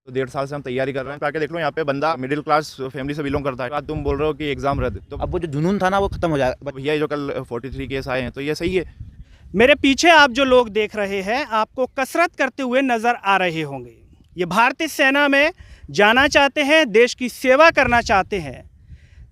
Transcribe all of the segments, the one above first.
तो 1.5 साल से हम तैयारी कर रहे हैं। आके देख लो यहाँ पे बंदा मिडिल क्लास फैमिली से बिलोंग करता है, आज तुम बोल रहे हो कि एग्जाम रद्द, तो अब वो जो जुनून था ना वो खत्म हो जाएगा। भैया ये जो कल 43 केस आए हैं तो ये सही है। मेरे पीछे आप जो लोग देख रहे हैं आपको कसरत करते हुए नजर आ रहे होंगे। ये भारतीय सेना में जाना चाहते हैं, देश की सेवा करना चाहते हैं,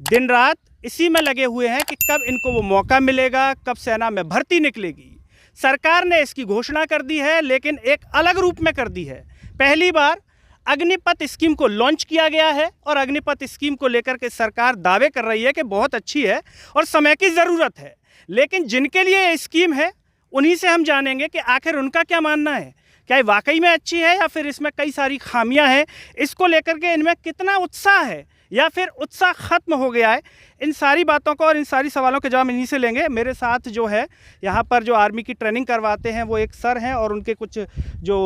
दिन रात इसी में लगे हुए हैं कि कब इनको वो मौका मिलेगा, कब सेना में भर्ती निकलेगी। सरकार ने इसकी घोषणा कर दी है, लेकिन एक अलग रूप में कर दी है। पहली बार अग्निपथ स्कीम को लॉन्च किया गया है और अग्निपथ स्कीम को लेकर के सरकार दावे कर रही है कि बहुत अच्छी है और समय की ज़रूरत है। लेकिन जिनके लिए ये स्कीम है उन्हीं से हम जानेंगे कि आखिर उनका क्या मानना है, क्या ये वाकई में अच्छी है या फिर इसमें कई सारी खामियां हैं, इसको लेकर के इनमें कितना उत्साह है या फिर उत्साह खत्म हो गया है। इन सारी बातों को और इन सारी सवालों के जवाब इन्हीं से लेंगे। मेरे साथ जो है यहाँ पर जो आर्मी की ट्रेनिंग करवाते हैं वो एक सर हैं और उनके कुछ जो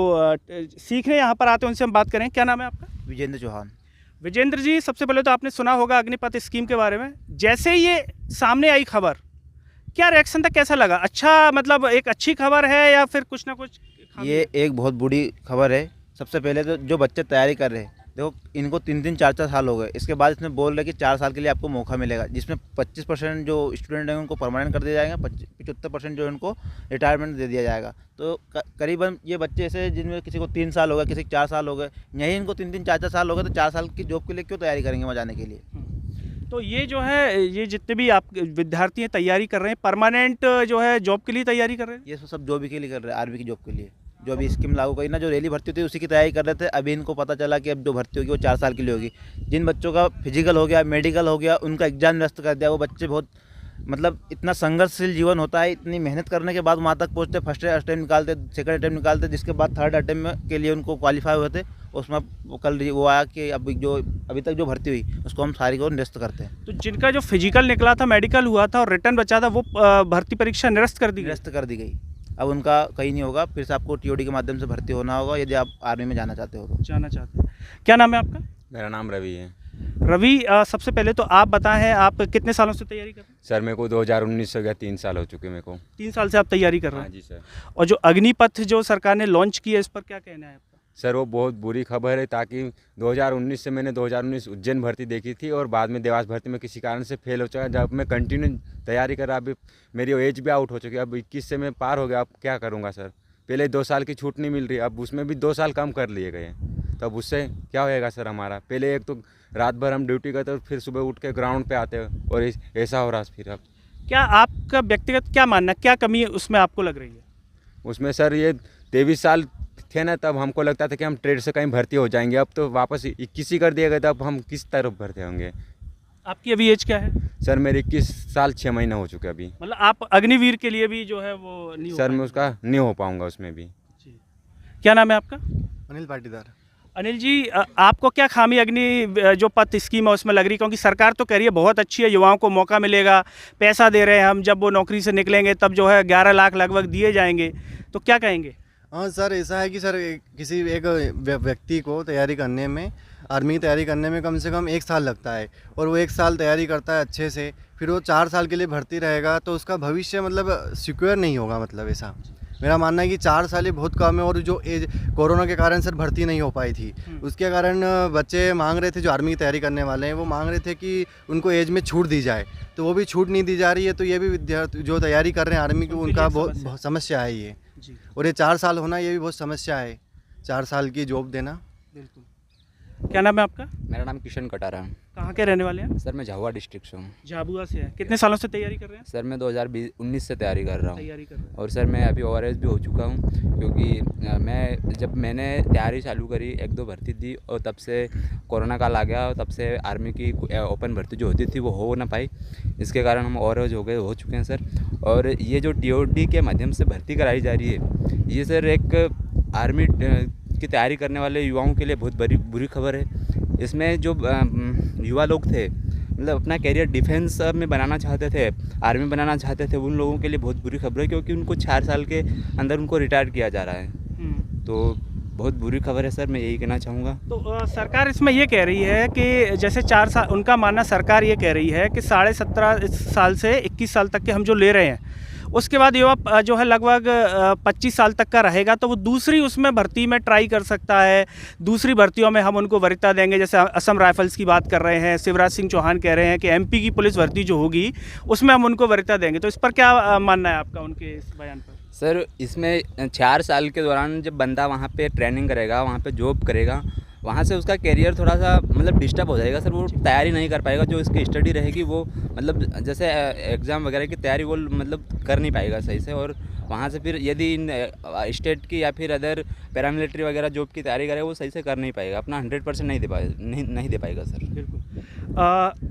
सीखने यहाँ पर आते हैं उनसे हम बात करें। क्या नाम है आपका? विजेंद्र चौहान। विजेंद्र जी, सबसे पहले तो आपने सुना होगा अग्निपथ स्कीम के बारे में। जैसे ये सामने आई खबर, क्या रिएक्शन था, कैसा लगा? अच्छा, मतलब एक अच्छी खबर है या फिर कुछ ना कुछ? ये एक बहुत बुरी खबर है। सबसे पहले तो जो बच्चे तैयारी कर रहे हैं, देखो इनको 3-3 4-4 साल हो गए, इसके बाद इसमें बोल रहे हैं कि 4 साल के लिए आपको मौका मिलेगा, जिसमें 25% जो स्टूडेंट हैं उनको परमानेंट कर दिया जाएगा, 75% जो उनको रिटायरमेंट दे दिया जाएगा। तो करीबन ये बच्चे ऐसे जिनमें किसी को 3 साल हो गए, किसी को 4 साल हो गए, यही इनको 3-3 4-4 साल हो गए, तो 4 साल की जॉब के लिए क्यों तैयारी करेंगे वहाँ जाने के लिए? तो ये जो है, ये जितने भी आप विद्यार्थी हैं तैयारी कर रहे हैं, परमानेंट जो है जॉब के लिए तैयारी कर रहे हैं? ये सब जॉब के लिए कर रहे हैं, आर्मी की जॉब के लिए। जो अभी स्कीम लागू करी ना, जो रैली भर्ती होती है उसी की तैयारी कर रहे थे। अभी इनको पता चला कि अब जो भर्ती होगी वो 4 साल के लिए होगी। जिन बच्चों का फिजिकल हो गया, मेडिकल हो गया, उनका एग्जाम निरस्त कर दिया। वो बच्चे बहुत मतलब इतना संघर्षशील जीवन होता है, इतनी मेहनत करने के बाद वहाँ तक पहुँचते, फर्स्ट अटेम्प्ट निकालते, सेकंड अटेम्प्ट निकालते, जिसके बाद थर्ड अटेम्प्ट के लिए उनको क्वालिफाई हुए थे। उसमें वो कल वो आया कि अब जो अभी तक जो भर्ती हुई उसको हम सारी को निरस्त करते हैं। तो जिनका जो फिजिकल निकला था, मेडिकल हुआ था और रिटर्न बचा था, वो भर्ती परीक्षा निरस्त कर दी गई? निरस्त कर दी गई। अब उनका कहीं नहीं होगा, फिर से आपको टीओडी के माध्यम से भर्ती होना होगा यदि आप आर्मी में जाना चाहते हो तो। जाना चाहते हैं। क्या नाम है आपका? मेरा नाम रवि है। रवि, सबसे पहले तो आप बताएं, आप कितने सालों से तैयारी कर रहे हैं? सर मेरे को 2019 से गया 3 साल हो चुके मेरे को। 3 साल से आप तैयारी कर रहे हाँ हैं? जी सर। और जो अग्निपथ जो सरकार ने लॉन्च की है, इस पर क्या कहना है आपका? सर वो बहुत बुरी खबर है, ताकि 2019 से मैंने 2019 उज्जैन भर्ती देखी थी और बाद में देवास भर्ती में किसी कारण से फेल हो चुका। जब मैं कंटिन्यू तैयारी कर रहा, अभी मेरी एज भी आउट हो चुकी है, अब 21 से मैं पार हो गया। अब क्या करूँगा सर? पहले 2 साल की छूट नहीं मिल रही, अब उसमें भी 2 साल कम कर लिए गए, तो अब उससे क्या होएगा सर हमारा? पहले एक तो रात भर हम ड्यूटी करते और फिर सुबह उठ के ग्राउंड पे आते और ऐसा हो रहा फिर। अब क्या आपका व्यक्तिगत क्या मानना, क्या कमी उसमें आपको लग रही है? उसमें सर ये 23 साल थे ना, तब हमको लगता था कि हम ट्रेड से कहीं भर्ती हो जाएंगे। अब तो वापस 21 ही कर दिया गया, तब हम किस तरफ भर्ती होंगे? आपकी अभी एज क्या है? सर मेरे 21 साल 6 महीने हो चुके अभी। मतलब आप अग्निवीर के लिए भी जो है वो नहीं हो सर मैं पाएंगे? उसका नहीं हो पाऊंगा उसमें भी। जी। क्या नाम है आपका? अनिल पाटीदार। अनिल जी, आपको क्या खामी अग्नि जो पथ स्कीम है उसमें लग रही? क्योंकि सरकार तो कह रही है बहुत अच्छी है, युवाओं को मौका मिलेगा, पैसा दे रहे हैं हम, जब वो नौकरी से निकलेंगे तब जो है 11 लाख लगभग दिए जाएंगे, तो क्या कहेंगे? हाँ सर, ऐसा है कि सर किसी एक व्यक्ति को तैयारी करने में, आर्मी की तैयारी करने में कम से कम 1 साल लगता है, और वो 1 साल तैयारी करता है अच्छे से, फिर वो 4 साल के लिए भर्ती रहेगा, तो उसका भविष्य मतलब सिक्योर नहीं होगा। मतलब ऐसा मेरा मानना है कि 4 साल ये बहुत कम है। और जो एज कोरोना के कारण सर भर्ती नहीं हो पाई थी, उसके कारण बच्चे मांग रहे थे, जो आर्मी की तैयारी करने वाले हैं वो मांग रहे थे कि उनको एज में छूट दी जाए, तो वो भी छूट नहीं दी जा रही है। तो ये भी विद्यार्थी जो तैयारी कर रहे हैं आर्मी की, उनका बहुत समस्या है ये। और ये 4 साल होना, ये भी बहुत समस्या है, 4 साल की जॉब देना। बिल्कुल। क्या नाम है आपका? मेरा नाम किशन कटारा है। कहाँ के रहने वाले हैं? सर मैं झाबुआ डिस्ट्रिक्ट से हूँ। झाबुआ से हैं। कितने सालों से तैयारी कर रहे हैं? सर मैं 2019 से तैयारी कर रहा हूँ। तैयारी कर रहे हैं। और सर मैं अभी ओवरएज भी हो चुका हूँ, क्योंकि जब मैंने तैयारी चालू करी, 1-2 भर्ती दी और तब से कोरोना काल आ गया, और तब से आर्मी की ओपन भर्ती जो होती थी वो हो ना पाई। इसके कारण हम ओवरएज हो चुके हैं सर। और ये जो टीओडी के माध्यम से भर्ती कराई जा रही है, ये सर एक आर्मी की तैयारी करने वाले युवाओं के लिए बहुत बुरी खबर है। इसमें जो युवा लोग थे, मतलब अपना कैरियर डिफेंस में बनाना चाहते थे, आर्मी बनाना चाहते थे, उन लोगों के लिए बहुत बुरी खबर है, क्योंकि उनको 4 साल के अंदर उनको रिटायर किया जा रहा है। तो बहुत बुरी खबर है सर, मैं यही कहना चाहूँगा। तो सरकार इसमें ये कह रही है कि जैसे 4 साल, उनका मानना, सरकार ये कह रही है कि 17.5 साल से 21 साल तक के हम जो ले रहे हैं, उसके बाद युवा जो है लगभग 25 साल तक का रहेगा, तो वो दूसरी उसमें भर्ती में ट्राई कर सकता है। दूसरी भर्तियों में हम उनको वरीयता देंगे, जैसे असम राइफल्स की बात कर रहे हैं, शिवराज सिंह चौहान कह रहे हैं कि एमपी की पुलिस भर्ती जो होगी उसमें हम उनको वरीयता देंगे। तो इस पर क्या मानना है आपका उनके इस बयान पर? सर इसमें 4 साल के दौरान जब बंदा वहाँ पे ट्रेनिंग करेगा, वहाँ पे जॉब करेगा, वहाँ से उसका करियर थोड़ा सा मतलब डिस्टर्ब हो जाएगा सर। वो तैयारी नहीं कर पाएगा, जो इसकी स्टडी रहेगी वो मतलब जैसे एग्ज़ाम वगैरह की तैयारी वो मतलब कर नहीं पाएगा सही से। और वहाँ से फिर यदि स्टेट की या फिर अदर पैरामिलिट्री वगैरह जॉब की तैयारी करेगा वो सही से कर नहीं पाएगा, अपना 100% नहीं दे पाएगा सर। बिल्कुल।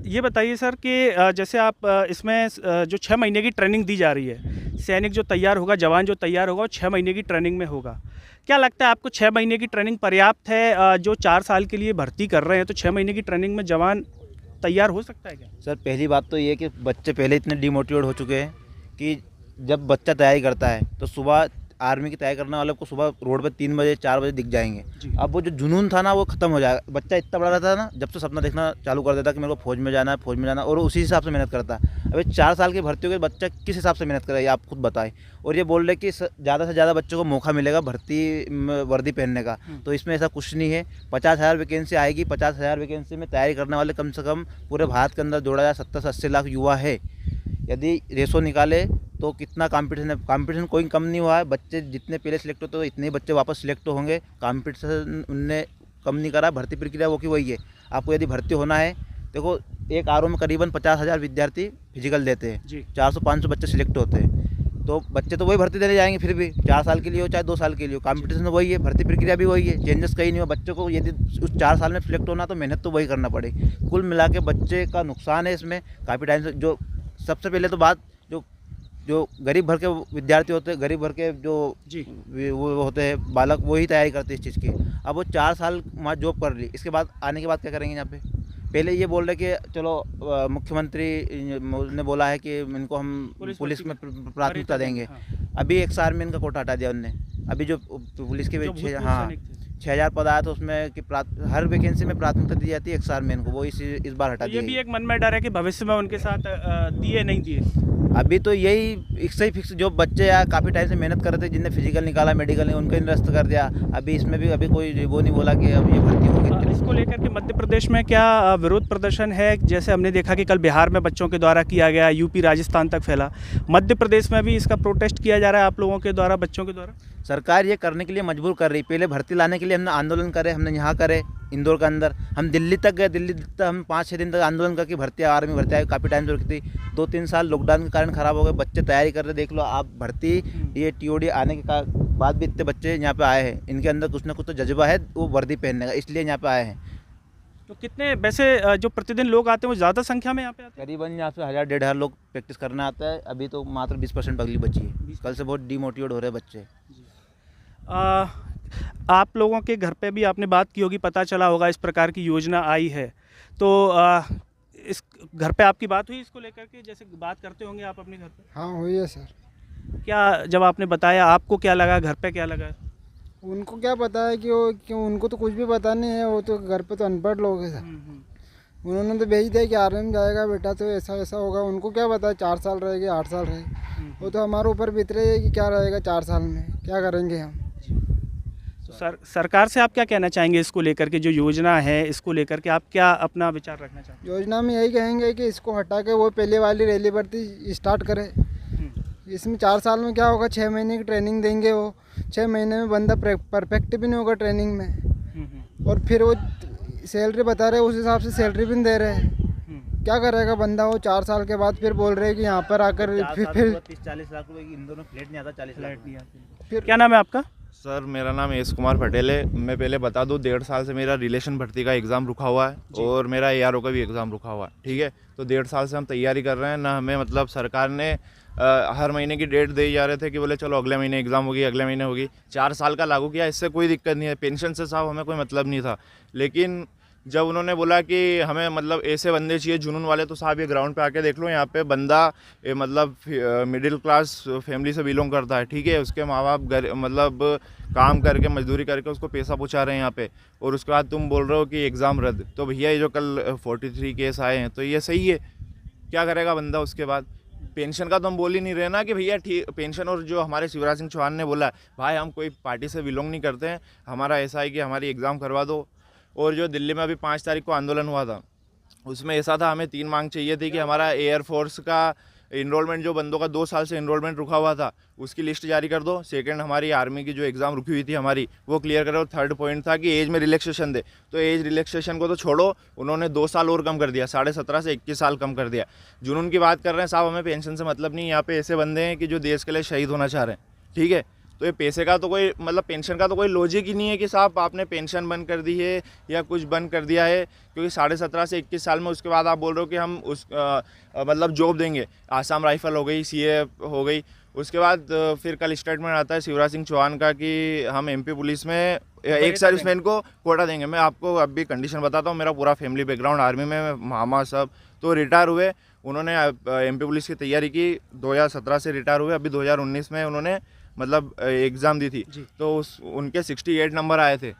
ये बताइए सर कि जैसे आप इसमें जो 6 महीने की ट्रेनिंग दी जा रही है, सैनिक जो तैयार होगा, जवान जो तैयार होगा वो 6 महीने की ट्रेनिंग में होगा। क्या लगता है आपको 6 महीने की ट्रेनिंग पर्याप्त है? जो 4 साल के लिए भर्ती कर रहे हैं तो 6 महीने की ट्रेनिंग में जवान तैयार हो सकता है क्या? सर पहली बात तो ये कि बच्चे पहले इतने डिमोटिवेट हो चुके हैं कि जब बच्चा तैयारी करता है तो सुबह आर्मी की तैयारी करने वालों को सुबह रोड पे 3 बजे 4 बजे दिख जाएंगे। अब वो जो जुनून था ना वो ख़त्म हो जाएगा। बच्चा इतना बड़ा रहता है ना, जब तो सपना देखना चालू कर देता कि मेरे को फौज में जाना है, और उसी हिसाब से मेहनत करता है। अभी 4 साल की भर्ती हो गई, बच्चा किस हिसाब से मेहनत करेगा आप खुद बताएं। और ये बोल रहे कि ज़्यादा से ज़्यादा बच्चों को मौका मिलेगा भर्ती वर्दी पहनने का, तो इसमें ऐसा कुछ नहीं है। 50,000 वैकेंसी आएगी, 50,000 वैकेंसी में तैयारी करने वाले कम से कम पूरे भारत के अंदर जोड़ा जाए 70 से 80 लाख युवा है। यदि रेशो निकाले तो कितना कंपटीशन है, कंपटीशन कोई कम नहीं हुआ है। बच्चे जितने पहले सिलेक्ट होते हैं इतने ही बच्चे वापस सिलेक्ट होंगे। कंपटीशन उनने कम नहीं करा, भर्ती प्रक्रिया वो की वही है। आपको यदि भर्ती होना है, देखो एक आरओ में करीबन 50,000 विद्यार्थी फिजिकल देते हैं, 400-500 बच्चे सिलेक्ट होते हैं, तो बच्चे तो वही भर्ती देने जाएंगे फिर भी, 4 साल के लिए हो चाहे 2 साल के लिए हो। कंपटीशन वही है, भर्ती प्रक्रिया भी वही है, चेंजेस कहीं नहीं हुआ। बच्चों को यदि उस 4 साल में सिलेक्ट होना तो मेहनत तो वही करना पड़ेगी। कुल मिला के बच्चे का नुकसान है इसमें काफ़ी टाइम से। जो सबसे पहले तो बात जो गरीब भर के विद्यार्थी होते हैं, गरीब भर के जो वो होते हैं बालक, वही तैयारी करते हैं इस चीज़ की। अब वो 4 साल वहाँ जॉब कर ली, इसके बाद आने के बाद क्या करेंगे यहाँ पे? पहले ये बोल रहे कि चलो मुख्यमंत्री ने बोला है कि इनको हम पुलिस में प्राथमिकता देंगे। अभी एक्स आर्मी का कोटा हटा दिया उनने। अभी जो पुलिस के 6,000 पद आया तो उसमें कि हर वैकेंसी में प्राथमिकता दी जाती है एक्स आर्मीन को, वो इस बार हटा दिया। ये भी एक मन में डर है कि भविष्य में उनके साथ दिए नहीं दिए। अभी तो यही एक सही फिक्स, जो बच्चे या काफ़ी टाइम से मेहनत कर रहे थे, जिनने फिजिकल निकाला, मेडिकल नहीं, उनका निरस्त कर दिया। अभी इसमें भी अभी कोई वो नहीं बोला कि अब ये भर्ती होगी। इसको लेकर के मध्य प्रदेश में क्या विरोध प्रदर्शन है? जैसे हमने देखा कि कल बिहार में बच्चों के द्वारा किया गया, यूपी राजस्थान तक फैला, मध्य प्रदेश में भी इसका प्रोटेस्ट किया जा रहा है आप लोगों के द्वारा, बच्चों के द्वारा? सरकार ये करने के लिए मजबूर कर रही। पहले भर्ती लाने के लिए हमने आंदोलन करे, हमने यहाँ करे इंदौर के अंदर, हम दिल्ली तक गए, दिल्ली तक हम 5-6 दिन तक आंदोलन करके भर्ती आर्मी भर्ती आई, काफ़ी टाइम से रुकी थी। 2-3 साल लॉकडाउन के कारण ख़राब हो गए, बच्चे तैयारी कर रहे। देख लो आप भर्ती, ये TOD आने के बाद भी इतने बच्चे यहाँ पे आए हैं, इनके अंदर कुछ ना कुछ तो जज्बा है वो वर्दी पहनने का, इसलिए यहाँ पे आए हैं। तो कितने वैसे जो प्रतिदिन लोग आते हैं वो ज़्यादा संख्या में यहाँ पे आते हैं? करीबन यहाँ से 1000-1500 लोग प्रैक्टिस करने आता है। अभी तो मात्र 20% पगली बची है। कल से बहुत डिमोटिवेट हो रहे हैं बच्चे। आप लोगों के घर पे भी आपने बात की होगी, पता चला होगा इस प्रकार की योजना आई है, तो इस घर पे आपकी बात हुई इसको लेकर के? जैसे बात करते होंगे आप अपने घर पे? हाँ हुई है सर। क्या जब आपने बताया आपको क्या लगा, घर पे क्या लगा? उनको क्या पता है कि वो क्यों, उनको तो कुछ भी पता नहीं है, वो तो घर पे तो अनपढ़ लोग हैं सर। उन्होंने तो भेज दिया कि आर्मी में जाएगा बेटा तो ऐसा ऐसा होगा। उनको क्या पता है 4 साल रहेगी 8 साल रहेगी, वो तो हमारे ऊपर बीत रही है कि क्या रहेगा 4 साल में, क्या करेंगे हम। तो सरकार से आप क्या कहना चाहेंगे इसको लेकर के, जो योजना है इसको लेकर के आप क्या अपना विचार रखना चाहेंगे? योजना में यही कहेंगे कि इसको हटा के वो पहले वाली रैली भर्ती स्टार्ट करे। इसमें 4 साल में क्या होगा, 6 महीने की ट्रेनिंग देंगे, वो 6 महीने में बंदा परफेक्ट भी नहीं होगा ट्रेनिंग में, और फिर वो सैलरी बता रहे उस हिसाब से सैलरी भी नहीं दे रहे हैं। क्या करेगा बंदा? वो 4 साल के बाद फिर बोल रहे हैं कि यहाँ पर आकर फिर 30-40 लाख रुपए की इंदौर में फ्लैट नहीं आता, 40 लाख नहीं आता। फिर क्या नाम है आपका? सर मेरा नाम एस कुमार पटेल है। मैं पहले बता दूं 1.5 साल से मेरा रिलेशन भर्ती का एग्ज़ाम रुका हुआ है और मेरा ARO का भी एग्ज़ाम रुका हुआ है, ठीक है। तो 1.5 साल से हम तैयारी कर रहे हैं ना, हमें मतलब सरकार ने हर महीने की डेट दे जा रहे थे कि बोले चलो अगले महीने एग्ज़ाम होगी, अगले महीने होगी। 4 साल का लागू किया, इससे कोई दिक्कत नहीं है, पेंशन से साहब हमें कोई मतलब नहीं था। लेकिन जब उन्होंने बोला कि हमें मतलब ऐसे बंदे चाहिए जुनून वाले, तो साहब ये ग्राउंड पे आके देख लो, यहाँ पे बंदा मतलब मिडिल क्लास फैमिली से बिलोंग करता है, ठीक है। उसके माँ बाप मतलब काम करके मजदूरी करके उसको पैसा पहुँचा रहे हैं यहाँ पे, और उसके बाद तुम बोल रहे हो कि एग्ज़ाम रद्द। तो भैया ये जो कल 43 केस आए हैं तो ये सही है? क्या करेगा बंदा उसके बाद? पेंशन का तो हम बोल ही नहीं रहे ना कि भैया ठीक पेंशन। और जो हमारे शिवराज सिंह चौहान ने बोला, भाई हम कोई पार्टी से बिलोंग नहीं करते हैं, हमारा ऐसा है कि हमारी एग्ज़ाम करवा दो। और जो दिल्ली में अभी 5 तारीख को आंदोलन हुआ था, उसमें ऐसा था, हमें 3 मांग चाहिए थी कि हमारा एयरफोर्स का इनरोलमेंट, जो बंदों का 2 साल से इनरोलमेंट रुका हुआ था, उसकी लिस्ट जारी कर दो। सेकंड, हमारी आर्मी की जो एग्ज़ाम रुकी हुई थी हमारी, वो क्लियर करो। थर्ड पॉइंट था कि एज में रिलैक्सेशन दे। तो एज रिलैक्सेशन को तो छोड़ो, उन्होंने 2 साल और कम कर दिया, 17.5 से 21 साल कम कर दिया। जुनून की बात कर रहे हैं साहब, हमें पेंशन से मतलब नहीं। यहाँ पे ऐसे बंदे हैं कि जो देश के लिए शहीद होना चाह रहे हैं, ठीक है। तो ये पैसे का तो कोई मतलब पेंशन का तो कोई लॉजिक ही नहीं है कि साहब आपने पेंशन बंद कर दी है या कुछ बंद कर दिया है, क्योंकि 17.5 से 21 साल में उसके बाद आप बोल रहे हो कि हम उस मतलब जॉब देंगे। आसाम राइफल हो गई, सीए हो गई। उसके बाद फिर कल स्टेटमेंट आता है शिवराज सिंह चौहान का कि हम एमपी पुलिस में एक सर्विसमैन को कोटा देंगे। मैं आपको अभी कंडीशन बताता हूँ, मेरा पूरा फैमिली बैकग्राउंड आर्मी में, मामा सब तो रिटायर हुए। उन्होंने एमपी पुलिस की तैयारी की, 2017 से रिटायर हुए। अभी 2019 में उन्होंने मतलब एग्ज़ाम दी थी, तो उनके 68 नंबर आए थे।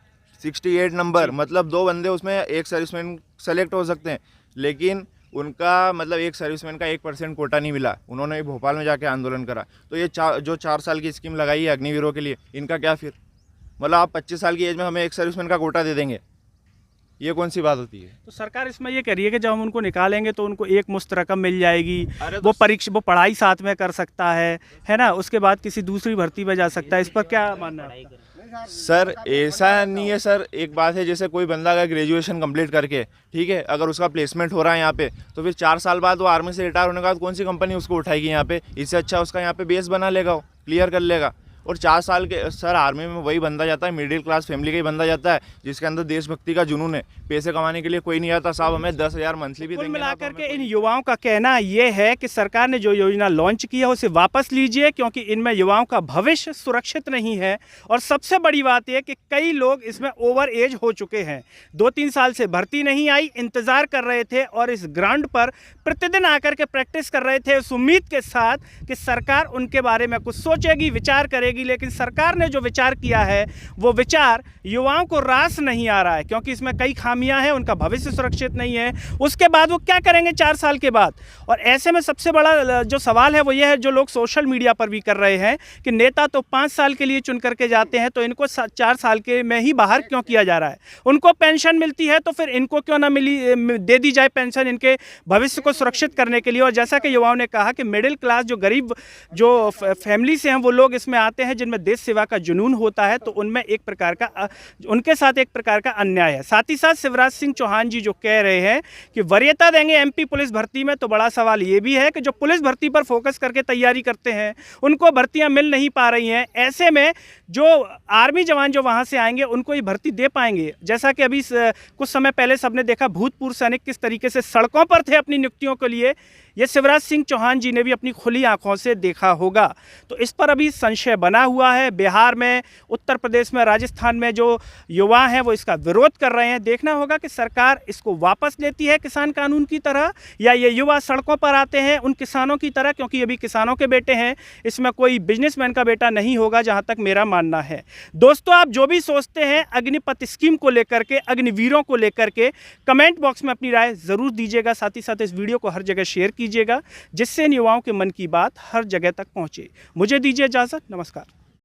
68 नंबर मतलब 2 बंदे उसमें एक सर्विसमैन सेलेक्ट हो सकते हैं, लेकिन उनका मतलब एक सर्विसमैन का 1% कोटा नहीं मिला। उन्होंने भोपाल में जाके आंदोलन करा। तो ये जो 4 साल की स्कीम लगाई है अग्निवीरों के लिए, इनका क्या फिर? मतलब आप 25 साल की एज में हमें एक सर्विसमैन का कोटा दे देंगे, ये कौन सी बात होती है? तो सरकार इसमें ये कह रही है कि जब हम उनको निकालेंगे तो उनको एक मुश्त रकम मिल जाएगी, अरे वो वो पढ़ाई साथ में कर सकता है ना, उसके बाद किसी दूसरी भर्ती में जा सकता है। इस पर क्या मानना है? सर ऐसा नहीं है सर। एक बात है, जैसे कोई बंदा अगर ग्रेजुएशन कंप्लीट करके, ठीक है, अगर उसका प्लेसमेंट हो रहा है यहाँ पे, तो फिर 4 साल बाद वो आर्मी से रिटायर होने के बाद कौन सी कंपनी उसको उठाएगी यहाँ पे? इससे अच्छा उसका यहाँ पे बेस बना लेगा, वो क्लियर कर लेगा। और 4 साल के सर आर्मी में वही बंदा जाता है, मिडिल क्लास फैमिली का ही बंदा जाता है, जिसके अंदर देशभक्ति का जुनून है। पैसे कमाने के लिए कोई नहीं आता। साहब हमें 10,000 मंथली भी कुल देंगे ना, तो मिलाकर हमें के इन युवाओं का कहना ये है कि सरकार ने जो योजना लॉन्च की है उसे वापस लीजिए, क्योंकि इनमें युवाओं का भविष्य सुरक्षित नहीं है। और सबसे बड़ी बात यह कि कई लोग इसमें ओवर एज हो चुके हैं, 2-3 साल से भर्ती नहीं आई, इंतजार कर रहे थे और इस ग्राउंड पर प्रतिदिन आकर के प्रैक्टिस कर रहे थे, उस उम्मीद के साथ कि सरकार उनके बारे में कुछ सोचेगी, विचार करेगी। लेकिन सरकार ने जो विचार किया है वो विचार युवाओं को रास नहीं आ रहा है, क्योंकि इसमें कई खामियां हैं, उनका भविष्य सुरक्षित नहीं है। उसके बाद वो क्या करेंगे 4 साल के बाद? और ऐसे में सबसे बड़ा जो सवाल है वो ये है, जो लोग सोशल मीडिया पर भी कर रहे हैं कि नेता तो 5 साल के लिए चुन करके जाते हैं, तो इनको 4 साल के में ही बाहर क्यों किया जा रहा है? उनको पेंशन मिलती है तो फिर इनको क्यों ना दे दी जाए पेंशन, इनके भविष्य को सुरक्षित करने के लिए। और जैसा कि युवाओं ने कहा कि मिडिल क्लास जो गरीब जो फैमिली से हैं वो लोग इसमें आते हैं, जिनमें देश सेवा का जुनून होता है, तो उनमें एक प्रकार का उनके साथ एक प्रकार का अन्याय है। साथ ही साथ शिवराज सिंह चौहान जी जो कह रहे हैं कि वरीयता देंगे एमपी पुलिस भर्ती में, तो बड़ा सवाल ये भी है कि जो पुलिस भर्ती पर फोकस करके तैयारी करते हैं उनको भर्तियां मिल नहीं पा रही हैं। ऐसे में जो आर्मी जवान जो वहां से आएंगे उनको ये भर्ती दे पाएंगे? जैसा कि अभी कुछ समय पहले सबने देखा भूतपूर्व सैनिक किस तरीके से सड़कों पर थे अपनी नियुक्तियों के लिए, ये शिवराज सिंह चौहान जी ने भी अपनी खुली आंखों से देखा होगा। तो इस पर अभी संशय बना हुआ है। बिहार में, उत्तर प्रदेश में, राजस्थान में जो युवा हैं वो इसका विरोध कर रहे हैं। देखना होगा कि सरकार इसको वापस लेती है किसान कानून की तरह, या ये युवा सड़कों पर आते हैं उन किसानों की तरह, क्योंकि ये भी किसानों के बेटे हैं, इसमें कोई बिजनेसमैन का बेटा नहीं होगा, जहां तक मेरा मानना है। दोस्तों, आप जो भी सोचते हैं अग्निपथ स्कीम को लेकर के, अग्निवीरों को लेकर के, कमेंट बॉक्स में अपनी राय ज़रूर दीजिएगा। साथ ही साथ इस वीडियो को हर जगह शेयर कीजिएगा, जिससे इन युवाओं के मन की बात हर जगह तक पहुंचे। मुझे दीजिए इजाज़त, नमस्कार।